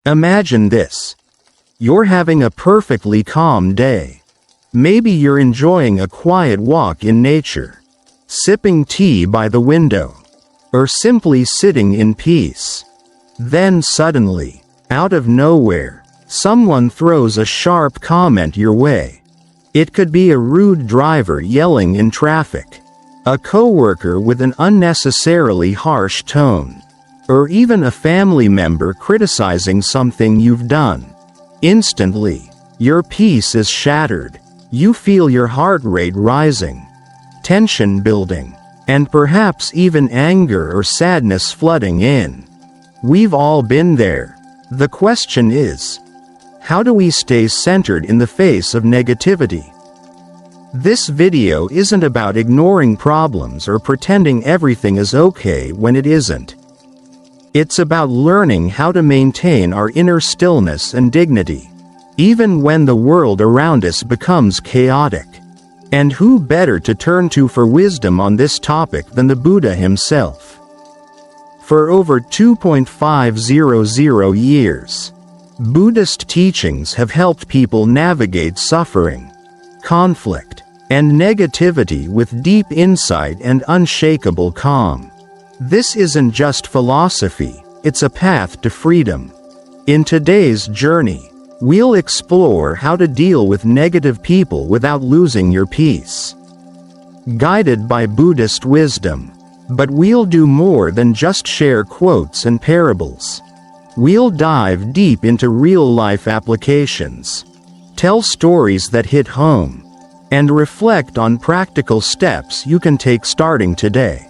Imagine this. You're having a perfectly calm day. Maybe you're enjoying a quiet walk in nature, sipping tea by the window, or simply sitting in peace. Then suddenly, out of nowhere, someone throws a sharp comment your way. It could be a rude driver yelling in traffic, a coworker with an unnecessarily harsh tone, or even a family member criticizing something you've done. Instantly, your peace is shattered. You feel your heart rate rising, tension building, and perhaps even anger or sadness flooding in. We've all been there. The question is, how do we stay centered in the face of negativity? This video isn't about ignoring problems or pretending everything is okay when it isn't. It's about learning how to maintain our inner stillness and dignity, even when the world around us becomes chaotic. And who better to turn to for wisdom on this topic than the Buddha himself? For over 2,500 years, Buddhist teachings have helped people navigate suffering, conflict, and negativity with deep insight and unshakable calm. This isn't just philosophy, it's a path to freedom. In today's journey, we'll explore how to deal with negative people without losing your peace. Guided by Buddhist wisdom. But we'll do more than just share quotes and parables. We'll dive deep into real-life applications, tell stories that hit home, and reflect on practical steps you can take starting today.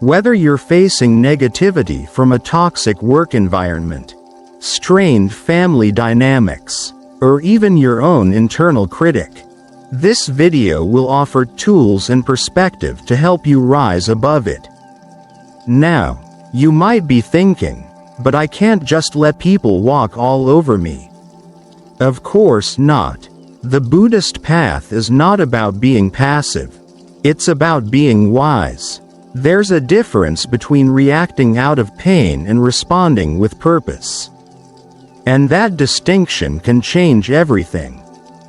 Whether you're facing negativity from a toxic work environment, strained family dynamics, or even your own internal critic, this video will offer tools and perspective to help you rise above it. Now, you might be thinking, but I can't just let people walk all over me. Of course not. The Buddhist path is not about being passive. It's about being wise. There's a difference between reacting out of pain and responding with purpose. And that distinction can change everything.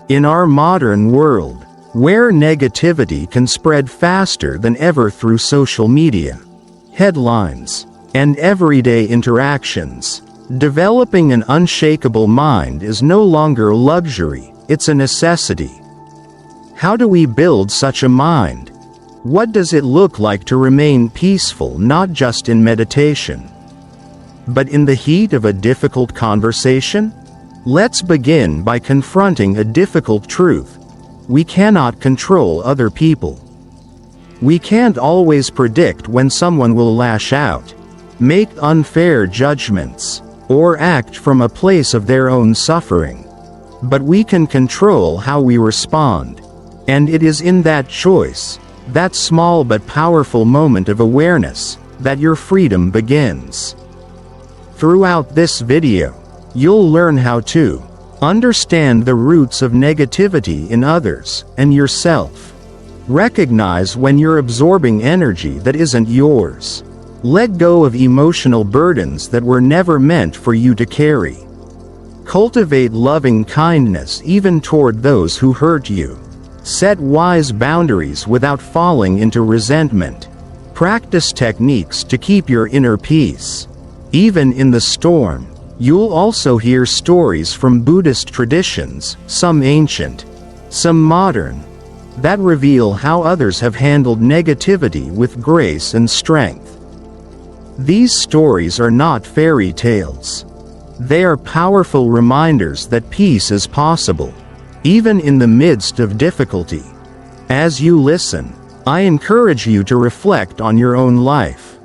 In our modern world, where negativity can spread faster than ever through social media, headlines, and everyday interactions, developing an unshakable mind is no longer a luxury, it's a necessity. How do we build such a mind? What does it look like to remain peaceful not just in meditation, but in the heat of a difficult conversation? Let's begin by confronting a difficult truth. We cannot control other people. We can't always predict when someone will lash out, make unfair judgments, or act from a place of their own suffering. But we can control how we respond. And it is in that choice, that small but powerful moment of awareness, that your freedom begins. Throughout this video, you'll learn how to understand the roots of negativity in others and yourself. Recognize when you're absorbing energy that isn't yours. Let go of emotional burdens that were never meant for you to carry. Cultivate loving kindness even toward those who hurt you. Set wise boundaries without falling into resentment. Practice techniques to keep your inner peace. Even in the storm, you'll also hear stories from Buddhist traditions, some ancient, some modern, that reveal how others have handled negativity with grace and strength. These stories are not fairy tales. They are powerful reminders that peace is possible, even in the midst of difficulty. As you listen, I encourage you to reflect on your own life.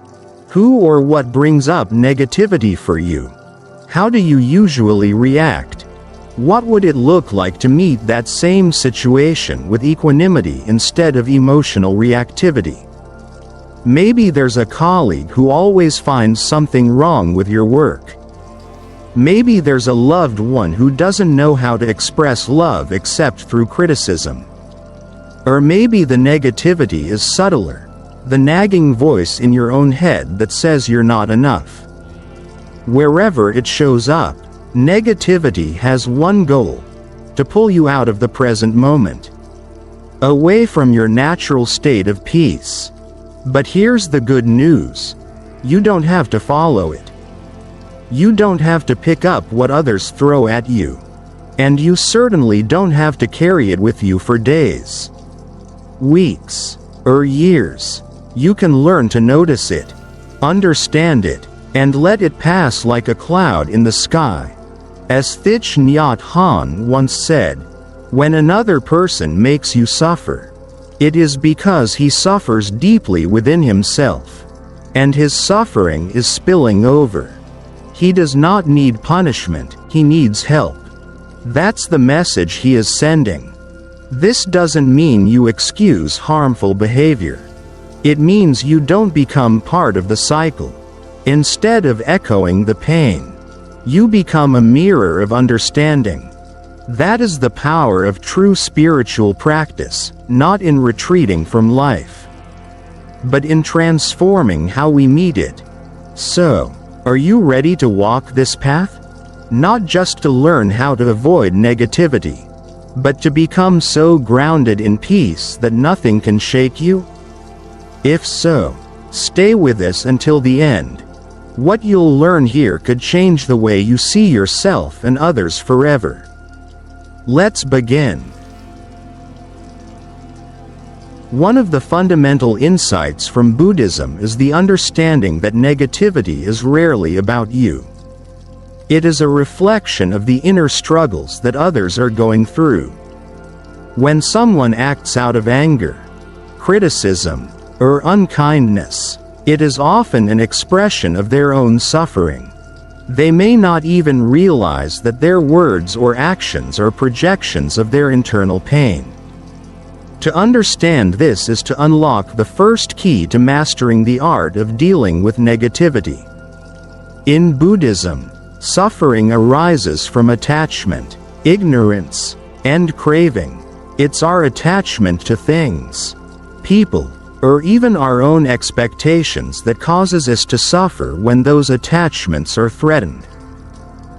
Who or what brings up negativity for you? How do you usually react? What would it look like to meet that same situation with equanimity instead of emotional reactivity? Maybe there's a colleague who always finds something wrong with your work. Maybe there's a loved one who doesn't know how to express love except through criticism. Or maybe the negativity is subtler, the nagging voice in your own head that says you're not enough. Wherever it shows up, Negativity has one goal: to pull you out of the present moment, away from your natural state of peace. But here's the good news: you don't have to follow it. You don't have to pick up what others throw at you. And you certainly don't have to carry it with you for days, weeks, or years. You can learn to notice it, understand it, and let it pass like a cloud in the sky. As Thich Nhat Hanh once said, "When another person makes you suffer, it is because he suffers deeply within himself, and his suffering is spilling over. He does not need punishment, he needs help." That's the message he is sending. This doesn't mean you excuse harmful behavior. It means you don't become part of the cycle. Instead of echoing the pain, you become a mirror of understanding. That is the power of true spiritual practice, not in retreating from life, but in transforming how we meet it. So, are you ready to walk this path? Not just to learn how to avoid negativity, but to become so grounded in peace that nothing can shake you? If so, stay with us until the end. What you'll learn here could change the way you see yourself and others forever. Let's begin. One of the fundamental insights from Buddhism is the understanding that negativity is rarely about you. It is a reflection of the inner struggles that others are going through. When someone acts out of anger, criticism, or unkindness, it is often an expression of their own suffering. They may not even realize that their words or actions are projections of their internal pain. To understand this is to unlock the first key to mastering the art of dealing with negativity. In Buddhism, suffering arises from attachment, ignorance, and craving. It's our attachment to things, people, or even our own expectations that causes us to suffer when those attachments are threatened.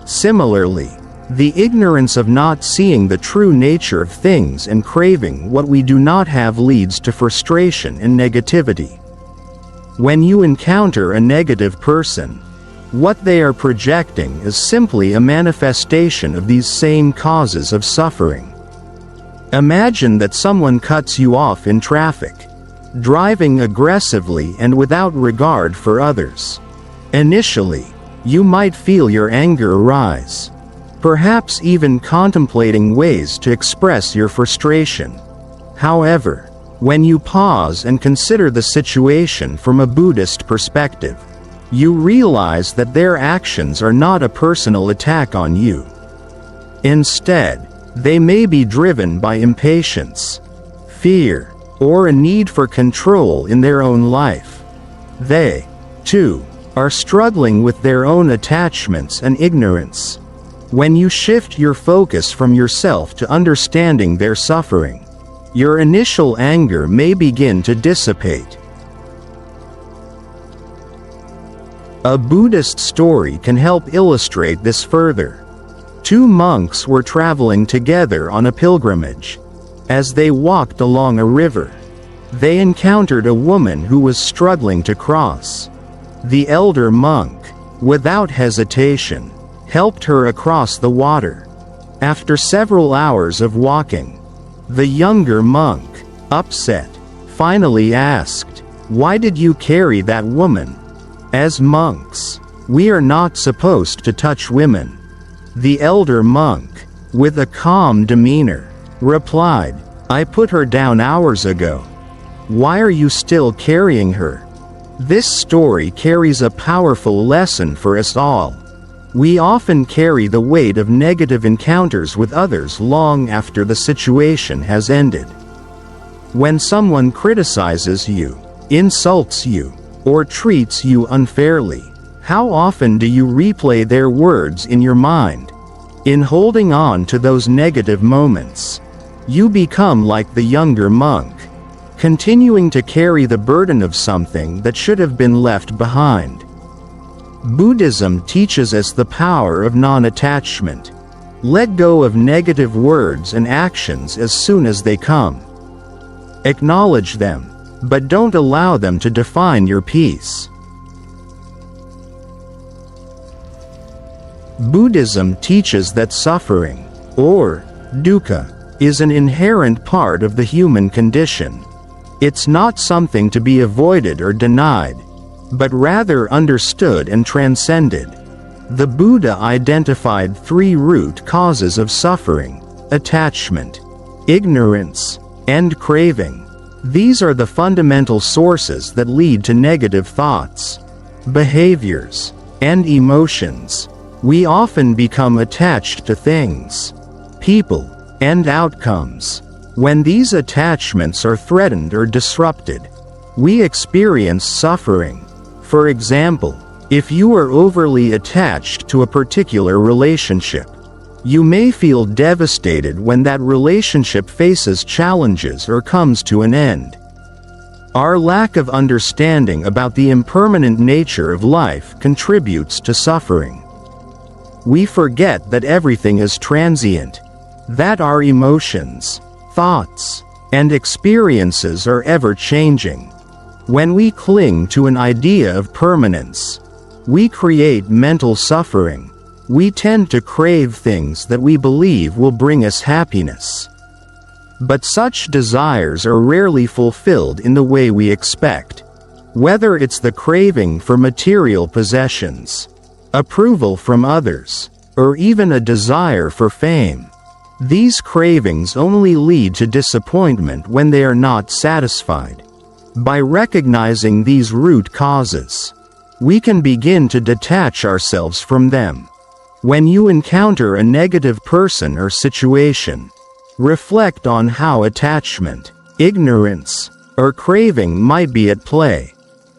Similarly, the ignorance of not seeing the true nature of things and craving what we do not have leads to frustration and negativity. When you encounter a negative person, what they are projecting is simply a manifestation of these same causes of suffering. Imagine that someone cuts you off in traffic, driving aggressively and without regard for others. Initially, you might feel your anger rise, perhaps even contemplating ways to express your frustration. However, when you pause and consider the situation from a Buddhist perspective, you realize that their actions are not a personal attack on you. Instead, they may be driven by impatience, fear, or a need for control in their own life. They, too, are struggling with their own attachments and ignorance. When you shift your focus from yourself to understanding their suffering, your initial anger may begin to dissipate. A Buddhist story can help illustrate this further. Two monks were traveling together on a pilgrimage. As they walked along a river, they encountered a woman who was struggling to cross. The elder monk, without hesitation, helped her across the water. After several hours of walking, the younger monk, upset, finally asked, "Why did you carry that woman?" As monks, we are not supposed to touch women. The elder monk, with a calm demeanor, replied, "I put her down hours ago. Why are you still carrying her?" This story carries a powerful lesson for us all. We often carry the weight of negative encounters with others long after the situation has ended. When someone criticizes you, insults you, or treats you unfairly, how often do you replay their words in your mind? In holding on to those negative moments, you become like the younger monk, continuing to carry the burden of something that should have been left behind. Buddhism teaches us the power of non-attachment. Let go of negative words and actions as soon as they come. Acknowledge them, but don't allow them to define your peace. Buddhism teaches that suffering, or dukkha, is an inherent part of the human condition. It's not something to be avoided or denied, but rather understood and transcended. The Buddha identified 3 root causes of suffering: attachment, ignorance, and craving. These are the fundamental sources that lead to negative thoughts, behaviors, and emotions. We often become attached to things, people, and outcomes. When these attachments are threatened or disrupted, we experience suffering. For example, if you are overly attached to a particular relationship, you may feel devastated when that relationship faces challenges or comes to an end. Our lack of understanding about the impermanent nature of life contributes to suffering. We forget that everything is transient, that our emotions, thoughts, and experiences are ever-changing. When we cling to an idea of permanence, we create mental suffering. We tend to crave things that we believe will bring us happiness. But such desires are rarely fulfilled in the way we expect. Whether it's the craving for material possessions, approval from others, or even a desire for fame, these cravings only lead to disappointment when they are not satisfied. By recognizing these root causes, we can begin to detach ourselves from them. When you encounter a negative person or situation, reflect on how attachment, ignorance, or craving might be at play.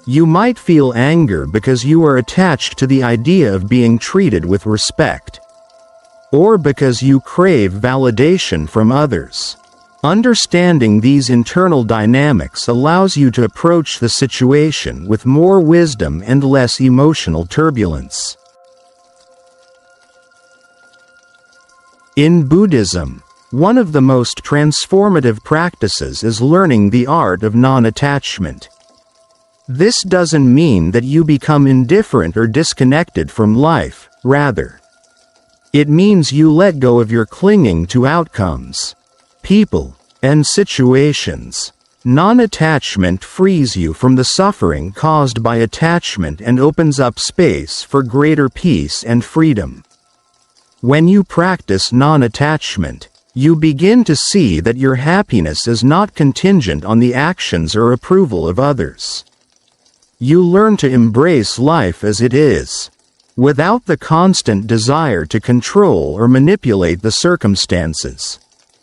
You might feel anger because you are attached to the idea of being treated with respect, or because you crave validation from others. Understanding these internal dynamics allows you to approach the situation with more wisdom and less emotional turbulence. In Buddhism, one of the most transformative practices is learning the art of non-attachment. This doesn't mean that you become indifferent or disconnected from life, rather, it means you let go of your clinging to outcomes, people, and situations. Non-attachment frees you from the suffering caused by attachment and opens up space for greater peace and freedom. When you practice non-attachment, you begin to see that your happiness is not contingent on the actions or approval of others. You learn to embrace life as it is, without the constant desire to control or manipulate the circumstances.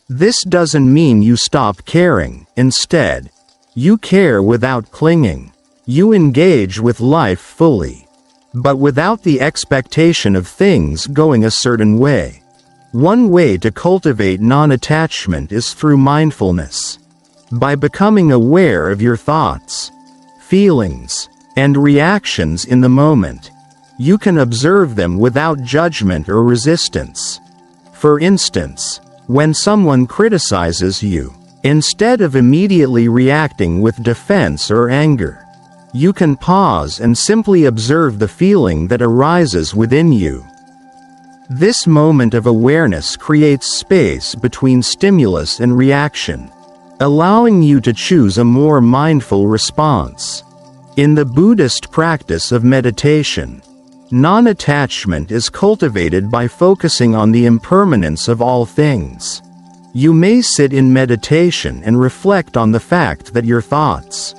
This doesn't mean you stop caring. Instead, you care without clinging. You engage with life fully, but without the expectation of things going a certain way. One way to cultivate non-attachment is through mindfulness. By becoming aware of your thoughts, feelings, and reactions in the moment, you can observe them without judgment or resistance. For instance, when someone criticizes you, instead of immediately reacting with defense or anger, you can pause and simply observe the feeling that arises within you. This moment of awareness creates space between stimulus and reaction, allowing you to choose a more mindful response. In the Buddhist practice of meditation, non-attachment is cultivated by focusing on the impermanence of all things. You may sit in meditation and reflect on the fact that your thoughts,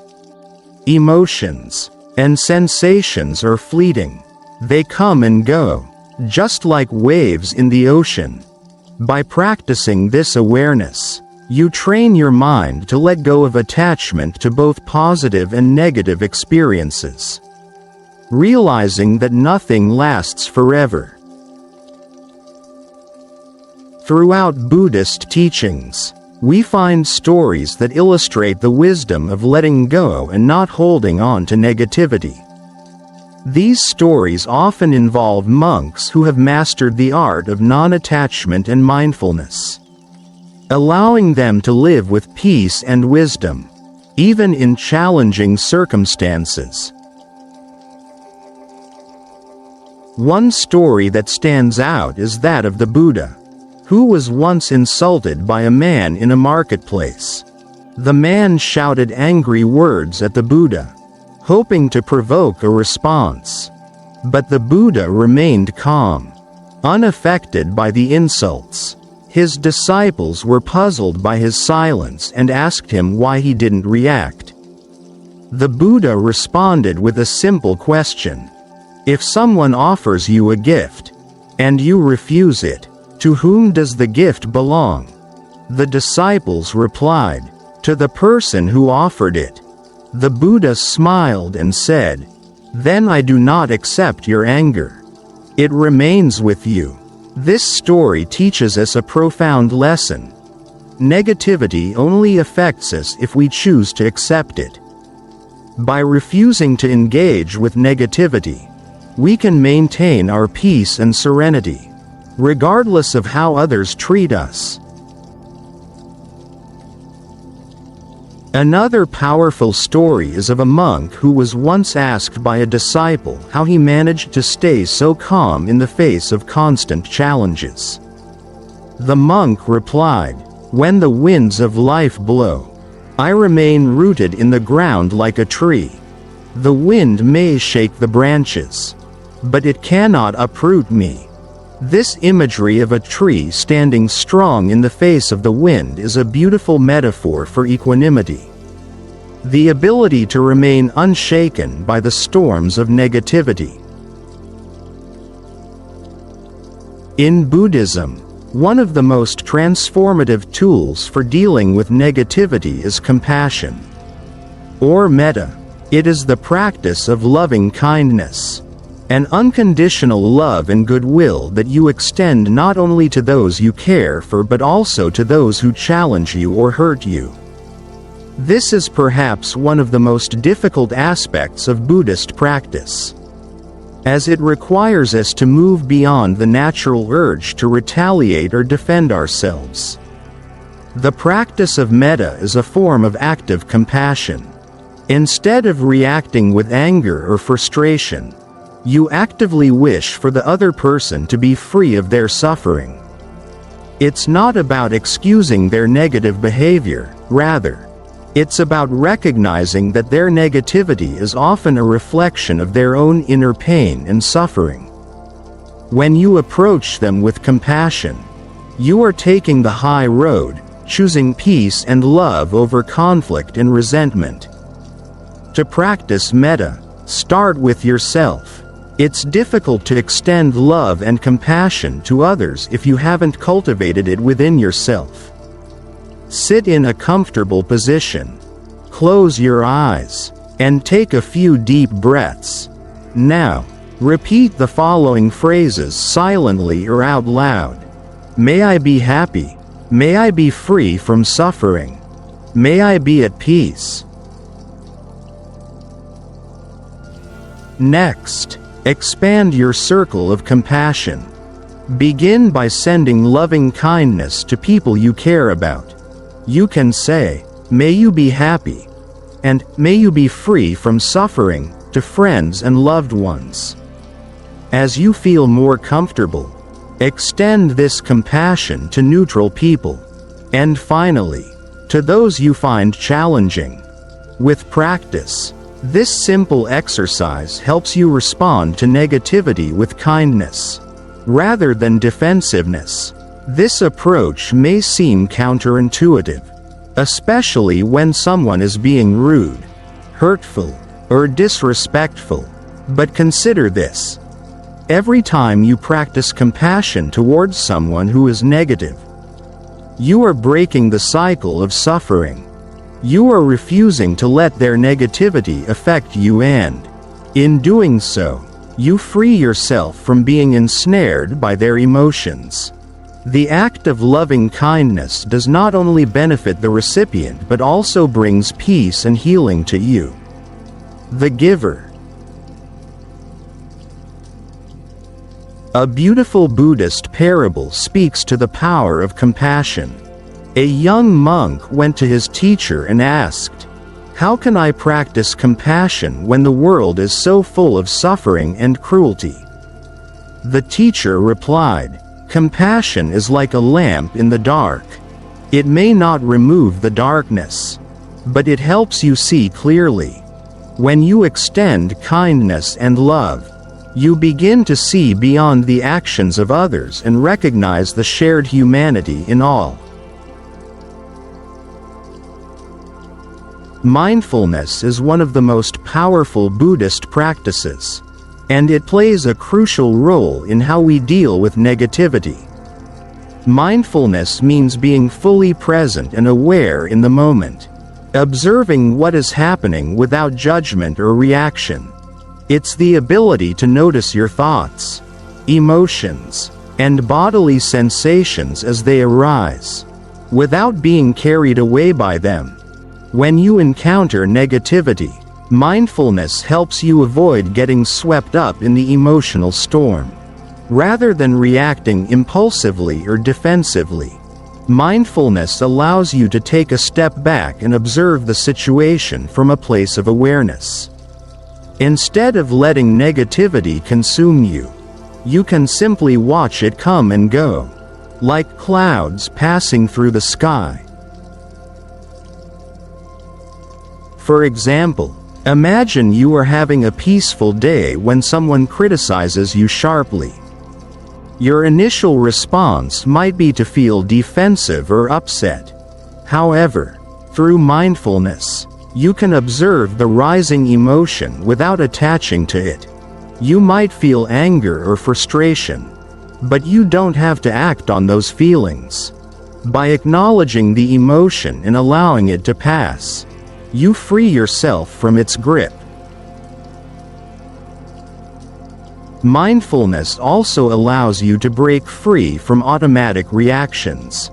emotions, and sensations are fleeting. They come and go, just like waves in the ocean. By practicing this awareness, you train your mind to let go of attachment to both positive and negative experiences, realizing that nothing lasts forever. Throughout Buddhist teachings, we find stories that illustrate the wisdom of letting go and not holding on to negativity. These stories often involve monks who have mastered the art of non-attachment and mindfulness, allowing them to live with peace and wisdom, even in challenging circumstances. One story that stands out is that of the Buddha, who was once insulted by a man in a marketplace. The man shouted angry words at the Buddha, hoping to provoke a response. But the Buddha remained calm, unaffected by the insults. His disciples were puzzled by his silence and asked him why he didn't react. The Buddha responded with a simple question. If someone offers you a gift, and you refuse it, to whom does the gift belong? The disciples replied, to the person who offered it. The Buddha smiled and said, then I do not accept your anger. It remains with you. This story teaches us a profound lesson. Negativity only affects us if we choose to accept it. By refusing to engage with negativity, we can maintain our peace and serenity, regardless of how others treat us. Another powerful story is of a monk who was once asked by a disciple how he managed to stay so calm in the face of constant challenges. The monk replied, when the winds of life blow, I remain rooted in the ground like a tree. The wind may shake the branches, but it cannot uproot me. This imagery of a tree standing strong in the face of the wind is a beautiful metaphor for equanimity, the ability to remain unshaken by the storms of negativity. In Buddhism, one of the most transformative tools for dealing with negativity is compassion, or metta. It is the practice of loving kindness, an unconditional love and goodwill that you extend not only to those you care for but also to those who challenge you or hurt you. This is perhaps one of the most difficult aspects of Buddhist practice, as it requires us to move beyond the natural urge to retaliate or defend ourselves. The practice of metta is a form of active compassion. Instead of reacting with anger or frustration, you actively wish for the other person to be free of their suffering. It's not about excusing their negative behavior, rather, it's about recognizing that their negativity is often a reflection of their own inner pain and suffering. When you approach them with compassion, you are taking the high road, choosing peace and love over conflict and resentment. To practice metta, start with yourself. It's difficult to extend love and compassion to others if you haven't cultivated it within yourself. Sit in a comfortable position. Close your eyes, and take a few deep breaths. Now, repeat the following phrases silently or out loud. May I be happy. May I be free from suffering. May I be at peace. Next, expand your circle of compassion. Begin by sending loving kindness to people you care about. You can say, may you be happy, and may you be free from suffering, to friends and loved ones. As you feel more comfortable, extend this compassion to neutral people, and finally, to those you find challenging. With practice, this simple exercise helps you respond to negativity with kindness, rather than defensiveness. This approach may seem counterintuitive, especially when someone is being rude, hurtful, or disrespectful. But consider this. Every time you practice compassion towards someone who is negative, you are breaking the cycle of suffering. You are refusing to let their negativity affect you, and, in doing so, you free yourself from being ensnared by their emotions. The act of loving kindness does not only benefit the recipient but also brings peace and healing to you, the giver. A beautiful Buddhist parable speaks to the power of compassion. A young monk went to his teacher and asked, "How can I practice compassion when the world is so full of suffering and cruelty?" The teacher replied, "Compassion is like a lamp in the dark. It may not remove the darkness, but it helps you see clearly. When you extend kindness and love, you begin to see beyond the actions of others and recognize the shared humanity in all." Mindfulness is one of the most powerful Buddhist practices, and it plays a crucial role in how we deal with negativity. Mindfulness means being fully present and aware in the moment, observing what is happening without judgment or reaction. It's the ability to notice your thoughts, emotions, and bodily sensations as they arise, without being carried away by them. When you encounter negativity, mindfulness helps you avoid getting swept up in the emotional storm. Rather than reacting impulsively or defensively, mindfulness allows you to take a step back and observe the situation from a place of awareness. Instead of letting negativity consume you, you can simply watch it come and go, like clouds passing through the sky. For example, imagine you are having a peaceful day when someone criticizes you sharply. Your initial response might be to feel defensive or upset. However, through mindfulness, you can observe the rising emotion without attaching to it. You might feel anger or frustration, but you don't have to act on those feelings. By acknowledging the emotion and allowing it to pass, you free yourself from its grip. Mindfulness also allows you to break free from automatic reactions.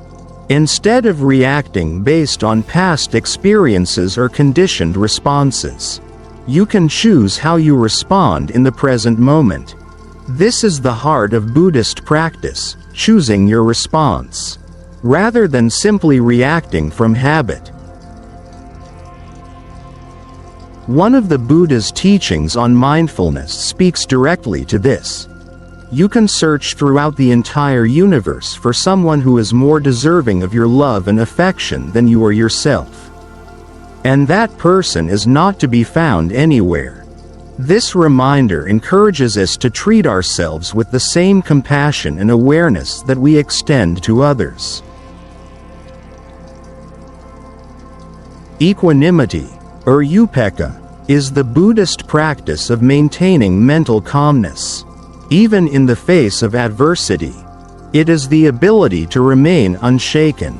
Instead of reacting based on past experiences or conditioned responses, you can choose how you respond in the present moment. This is the heart of Buddhist practice, choosing your response, rather than simply reacting from habit. One of the Buddha's teachings on mindfulness speaks directly to this. You can search throughout the entire universe for someone who is more deserving of your love and affection than you are yourself. And that person is not to be found anywhere. This reminder encourages us to treat ourselves with the same compassion and awareness that we extend to others. Equanimity, or upekkha, is the Buddhist practice of maintaining mental calmness, even in the face of adversity. It is the ability to remain unshaken,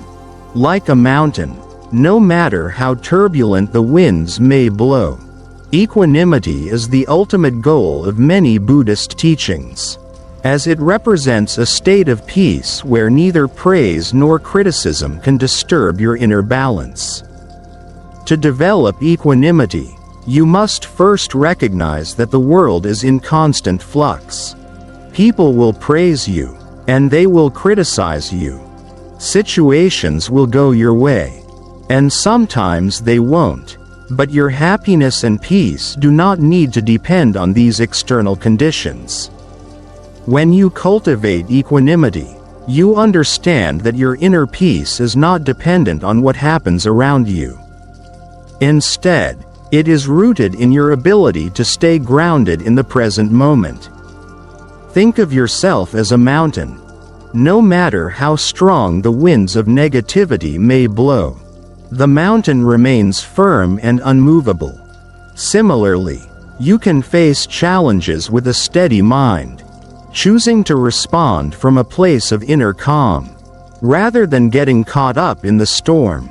like a mountain, no matter how turbulent the winds may blow. Equanimity is the ultimate goal of many Buddhist teachings, as it represents a state of peace where neither praise nor criticism can disturb your inner balance. To develop equanimity, you must first recognize that the world is in constant flux. People will praise you, and they will criticize you. Situations will go your way, and sometimes they won't. But your happiness and peace do not need to depend on these external conditions. When you cultivate equanimity, you understand that your inner peace is not dependent on what happens around you. Instead, it is rooted in your ability to stay grounded in the present moment. Think of yourself as a mountain. No matter how strong the winds of negativity may blow, the mountain remains firm and unmovable. Similarly, you can face challenges with a steady mind, choosing to respond from a place of inner calm, rather than getting caught up in the storm.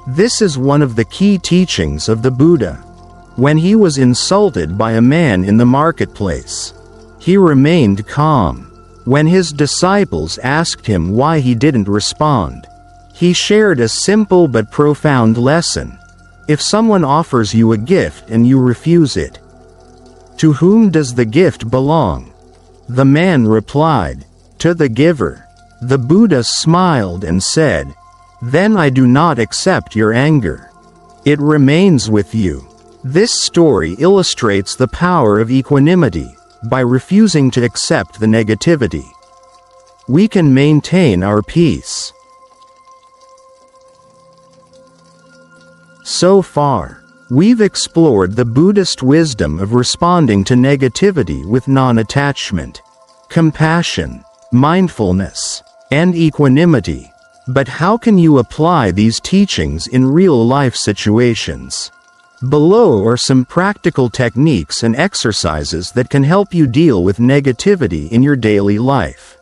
This is one of the key teachings of the Buddha. When he was insulted by a man in the marketplace, he remained calm. When his disciples asked him why he didn't respond, he shared a simple but profound lesson. If someone offers you a gift and you refuse it, to whom does the gift belong? The man replied, "To the giver." The Buddha smiled and said, "Then I do not accept your anger. It remains with you." This story illustrates the power of equanimity. By refusing to accept the negativity, we can maintain our peace. So far, we've explored the Buddhist wisdom of responding to negativity with non-attachment, compassion, mindfulness, and equanimity. But how can you apply these teachings in real-life situations? Below are some practical techniques and exercises that can help you deal with negativity in your daily life.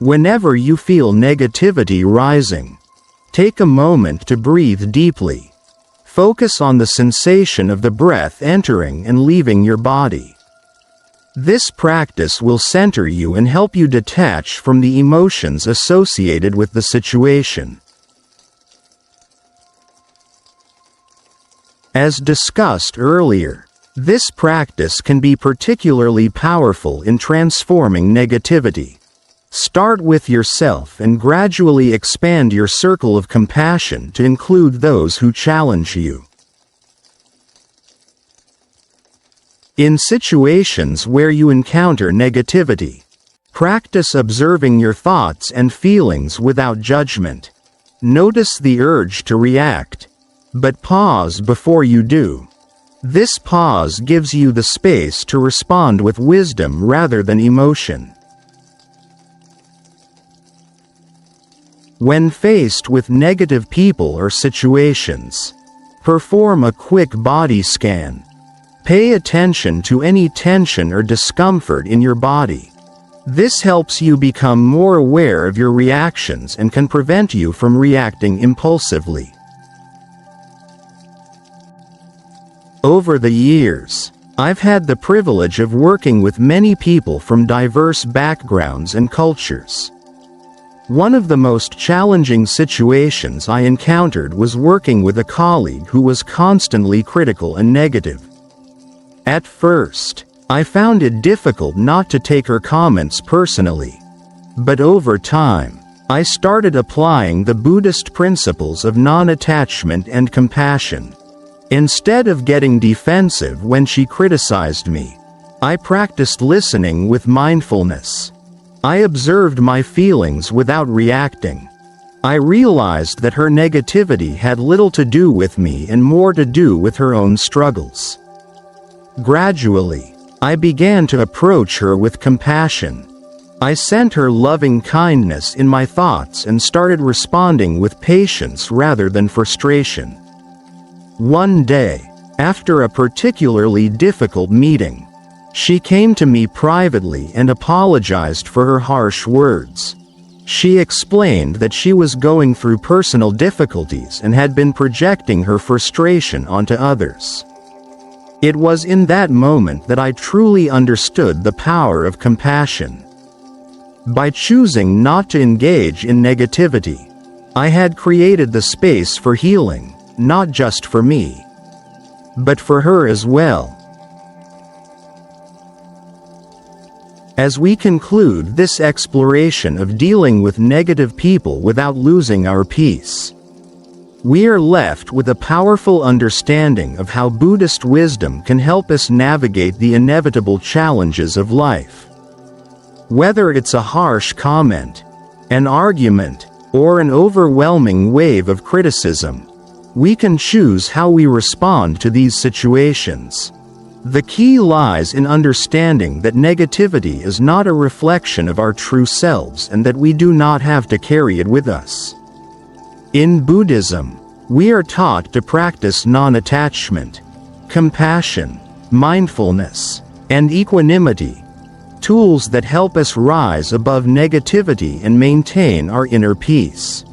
Whenever you feel negativity rising, take a moment to breathe deeply. Focus on the sensation of the breath entering and leaving your body. This practice will center you and help you detach from the emotions associated with the situation. As discussed earlier, this practice can be particularly powerful in transforming negativity. Start with yourself and gradually expand your circle of compassion to include those who challenge you. In situations where you encounter negativity, practice observing your thoughts and feelings without judgment. Notice the urge to react, but pause before you do. This pause gives you the space to respond with wisdom rather than emotion. When faced with negative people or situations, perform a quick body scan. Pay attention to any tension or discomfort in your body. This helps you become more aware of your reactions and can prevent you from reacting impulsively. Over the years, I've had the privilege of working with many people from diverse backgrounds and cultures. One of the most challenging situations I encountered was working with a colleague who was constantly critical and negative. At first, I found it difficult not to take her comments personally. But over time, I started applying the Buddhist principles of non-attachment and compassion. Instead of getting defensive when she criticized me, I practiced listening with mindfulness. I observed my feelings without reacting. I realized that her negativity had little to do with me and more to do with her own struggles. Gradually, I began to approach her with compassion. I sent her loving kindness in my thoughts and started responding with patience rather than frustration. One day, after a particularly difficult meeting, she came to me privately and apologized for her harsh words. She explained that she was going through personal difficulties and had been projecting her frustration onto others. It was in that moment that I truly understood the power of compassion. By choosing not to engage in negativity, I had created the space for healing, not just for me, but for her as well. As we conclude this exploration of dealing with negative people without losing our peace, we are left with a powerful understanding of how Buddhist wisdom can help us navigate the inevitable challenges of life. Whether it's a harsh comment, an argument, or an overwhelming wave of criticism, we can choose how we respond to these situations. The key lies in understanding that negativity is not a reflection of our true selves and that we do not have to carry it with us. In Buddhism, we are taught to practice non-attachment, compassion, mindfulness, and equanimity, tools that help us rise above negativity and maintain our inner peace.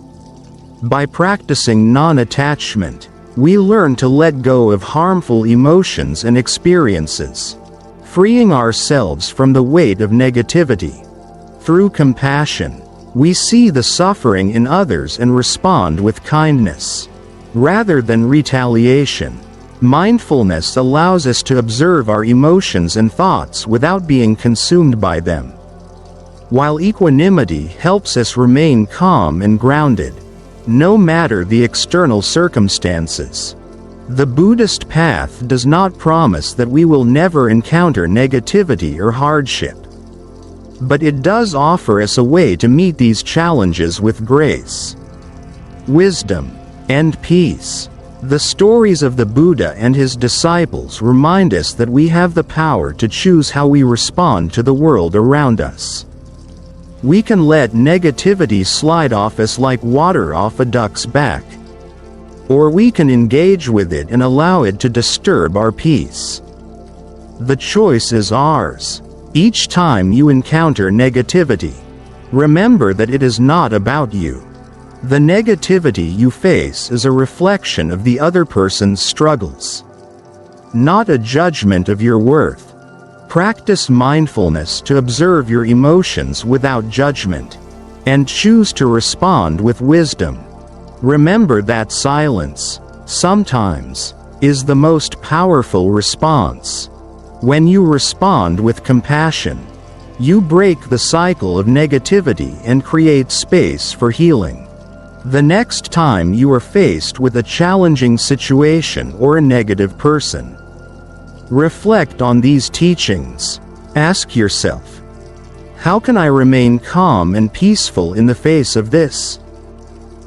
By practicing non-attachment, we learn to let go of harmful emotions and experiences, freeing ourselves from the weight of negativity. Through compassion, we see the suffering in others and respond with kindness, rather than retaliation. Mindfulness allows us to observe our emotions and thoughts without being consumed by them, while equanimity helps us remain calm and grounded, no matter the external circumstances. The Buddhist path does not promise that we will never encounter negativity or hardship, but it does offer us a way to meet these challenges with grace, wisdom, and peace. The stories of the Buddha and his disciples remind us that we have the power to choose how we respond to the world around us. We can let negativity slide off us like water off a duck's back, or we can engage with it and allow it to disturb our peace. The choice is ours. Each time you encounter negativity, remember that it is not about you. The negativity you face is a reflection of the other person's struggles, not a judgment of your worth. Practice mindfulness to observe your emotions without judgment, and choose to respond with wisdom. Remember that silence, sometimes, is the most powerful response. When you respond with compassion, you break the cycle of negativity and create space for healing. The next time you are faced with a challenging situation or a negative person, reflect on these teachings. Ask yourself, how can I remain calm and peaceful in the face of this?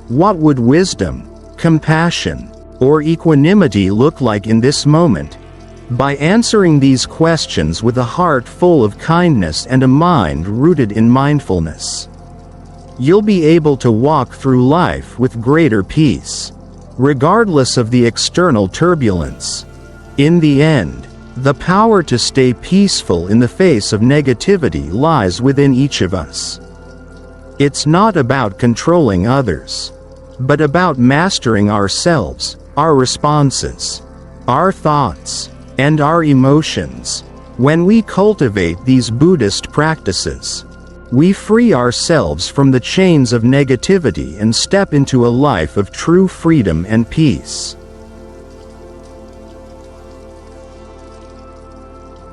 What would wisdom, compassion, or equanimity look like in this moment? By answering these questions with a heart full of kindness and a mind rooted in mindfulness, you'll be able to walk through life with greater peace, regardless of the external turbulence. In the end, the power to stay peaceful in the face of negativity lies within each of us. It's not about controlling others, but about mastering ourselves, our responses, our thoughts, and our emotions. When we cultivate these Buddhist practices, we free ourselves from the chains of negativity and step into a life of true freedom and peace.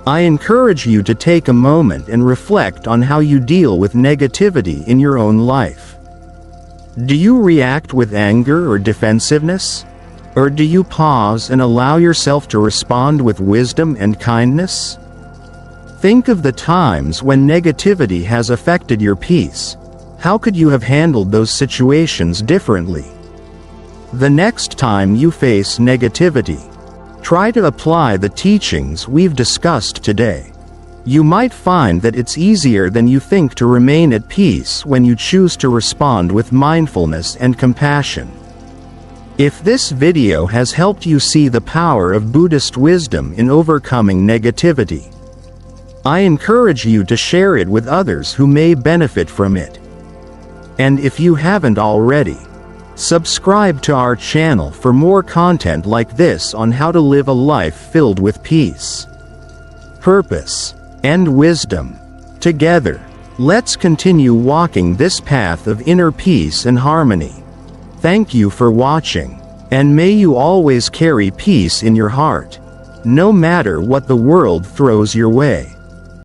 I encourage you to take a moment and reflect on how you deal with negativity in your own life. Do you react with anger or defensiveness? Or do you pause and allow yourself to respond with wisdom and kindness? Think of the times when negativity has affected your peace. How could you have handled those situations differently? The next time you face negativity, try to apply the teachings we've discussed today. You might find that it's easier than you think to remain at peace when you choose to respond with mindfulness and compassion. If this video has helped you see the power of Buddhist wisdom in overcoming negativity, I encourage you to share it with others who may benefit from it. And if you haven't already, subscribe to our channel for more content like this on how to live a life filled with peace, purpose, and wisdom. Together, let's continue walking this path of inner peace and harmony. Thank you for watching, and may you always carry peace in your heart, no matter what the world throws your way.